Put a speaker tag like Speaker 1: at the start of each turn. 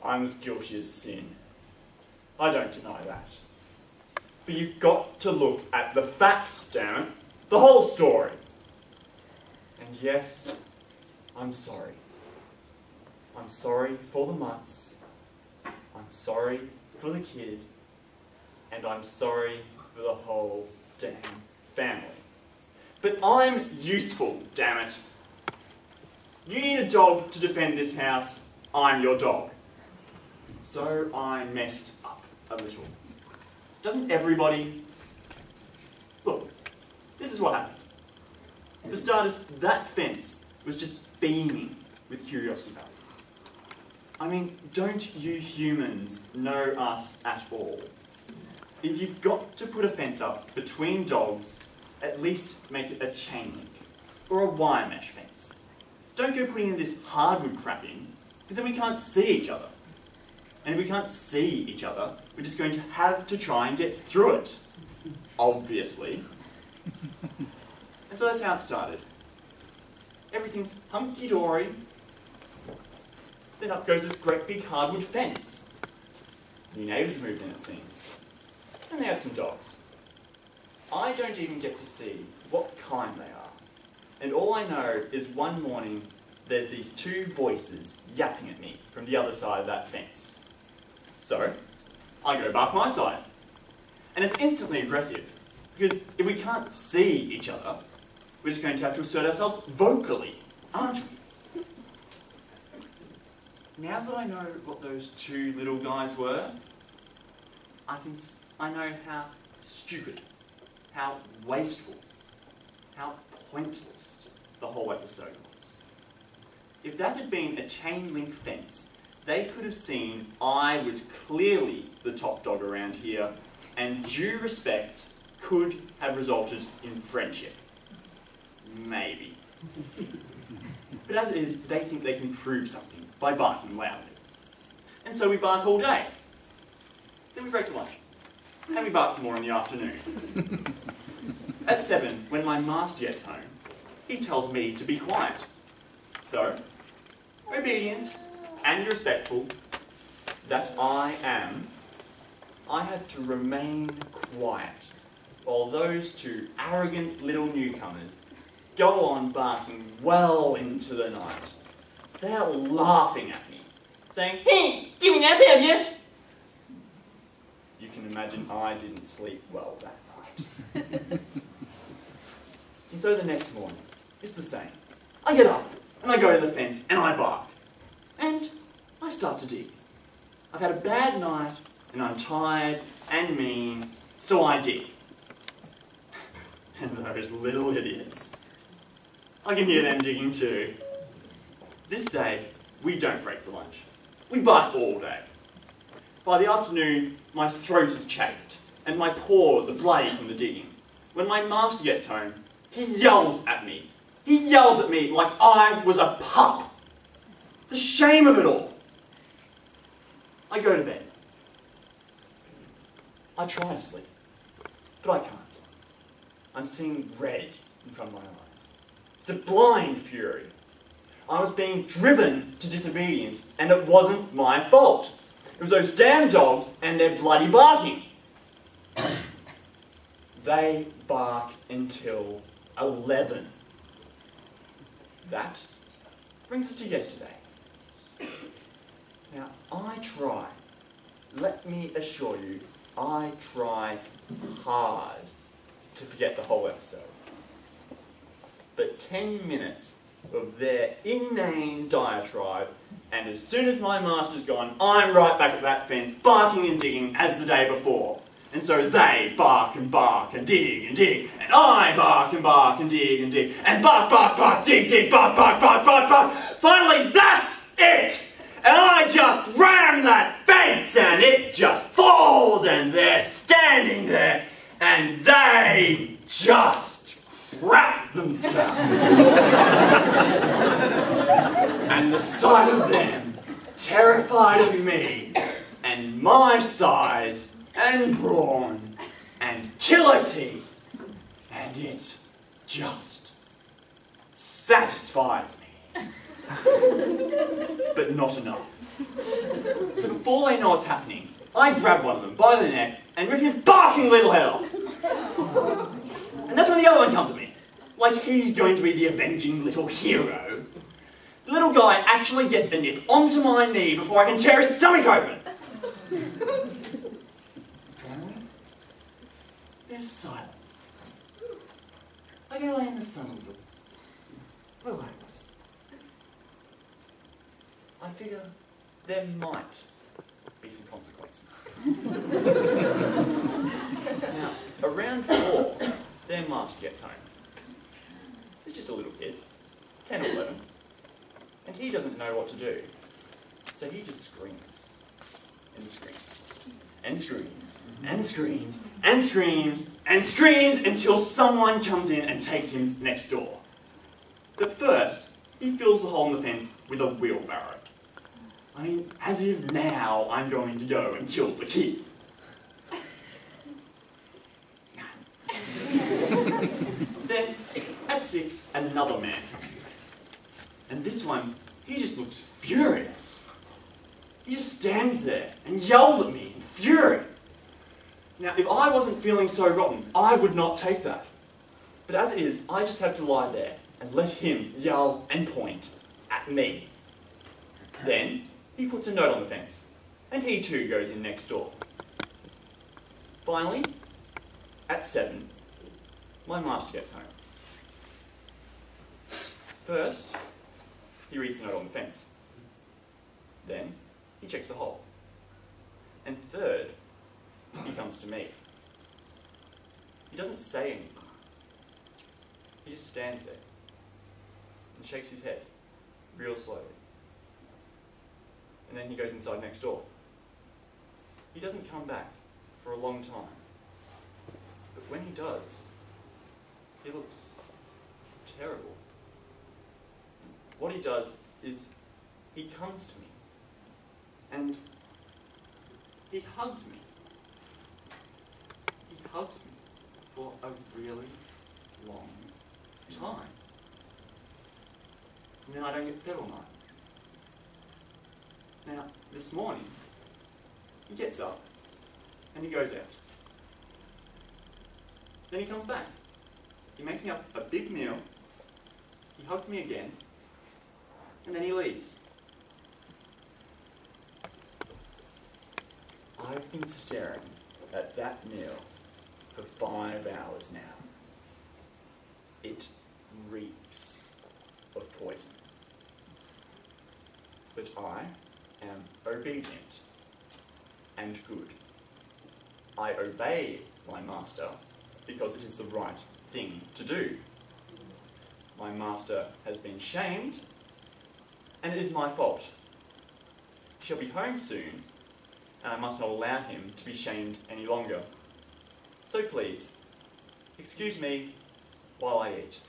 Speaker 1: I'm as guilty as sin. I don't deny that. But you've got to look at the facts, damn it. The whole story. And yes, I'm sorry. I'm sorry for the mutts. I'm sorry for the kid. And I'm sorry for the whole damn family. But I'm useful, damn it. You need a dog to defend this house. I'm your dog. So I messed up a little. Doesn't everybody? Look, this is what happened. For starters, that fence was just beaming with curiosity value. I mean, don't you humans know us at all? If you've got to put a fence up between dogs, at least make it a chain link or a wire mesh fence. Don't go putting in this hardwood crap in, because then we can't see each other. And if we can't see each other, we're just going to have to try and get through it. Obviously. And so that's how it started. Everything's hunky-dory. Then up goes this great big hardwood fence. New neighbours have moved in, it seems. And they have some dogs. I don't even get to see what kind they are. And all I know is one morning there's these two voices yapping at me from the other side of that fence. So, I go bark my side. And it's instantly aggressive, because if we can't see each other, we're just going to have to assert ourselves vocally, aren't we? Now that I know what those two little guys were, I know how stupid, how wasteful, how pointless the whole episode was. If that had been a chain link fence, they could have seen I was clearly the top dog around here, and due respect could have resulted in friendship. Maybe. But as it is, they think they can prove something by barking loudly. And so we bark all day. Then we break to lunch. And we bark some more in the afternoon. At 7, when my master gets home, he tells me to be quiet. So, obedient and respectful, that I am, I have to remain quiet while those two arrogant little newcomers go on barking well into the night. They are laughing at me, saying, "Hey, give me that, have you?" You can imagine I didn't sleep well that night. And so the next morning, it's the same. I get up, and I go to the fence, and I bark. And I start to dig. I've had a bad night, and I'm tired and mean, so I dig. And those little idiots. I can hear them digging too. This day, we don't break for lunch. We bark all day. By the afternoon, my throat is chafed, and my paws are bloody from the digging. When my master gets home, he yells at me. He yells at me like I was a pup. The shame of it all. I go to bed. I try to sleep, but I can't. I'm seeing red in front of my eyes. It's a blind fury. I was being driven to disobedience, and it wasn't my fault. It was those damn dogs and their bloody barking. They bark until 11. That brings us to yesterday. Now, I try, let me assure you, I try hard to forget the whole episode. But 10 minutes of their inane diatribe, and as soon as my master's gone, I'm right back at that fence, barking and digging as the day before. And so they bark and dig, and I bark and dig, and bark, dig, bark. Finally, that's it! And I just ram that fence, and it just falls, and they're standing there, and they just crap themselves. And the sight of them, terrified of me, and my size, and brawn, and killer teeth, and it just satisfies me. But not enough. So before they know what's happening, I grab one of them by the neck and rip his barking little head off. And that's when the other one comes at me, like he's going to be the avenging little hero. The little guy actually gets a nip onto my knee before I can tear his stomach open. Finally, there's silence. I go lay in the sun a little, relax. I figure there might be some consequences. Now, around 4, their master gets home. He's just a little kid, 10 or 11, and he doesn't know what to do. So he just screams, and screams, and screams, and screams, and screams, and screams until someone comes in and takes him next door. But first, he fills the hole in the fence with a wheelbarrow. I mean, as if now I'm going to go and kill the kid. Then, at 6, another man comes. And this one, he just looks furious. He just stands there and yells at me in fury. Now, if I wasn't feeling so rotten, I would not take that. But as it is, I just have to lie there and let him yell and point at me. Then, he puts a note on the fence, and he too goes in next door. Finally, at 7, my master gets home. First, he reads the note on the fence. Then, he checks the hole. And third, he comes to me. He doesn't say anything. He just stands there and shakes his head real slowly. And then he goes inside next door. He doesn't come back for a long time. But when he does, he looks terrible. What he does is he comes to me and he hugs me. He hugs me for a really long time. And then I don't get fed all night. Now, this morning, he gets up and he goes out. Then he comes back. He makes me up a big meal, he hugs me again, and then he leaves. I've been staring at that meal for 5 hours now. It reeks of poison. But I am obedient and good. I obey my master because it is the right thing to do. My master has been shamed, and it is my fault. He shall be home soon, and I must not allow him to be shamed any longer. So please, excuse me while I eat.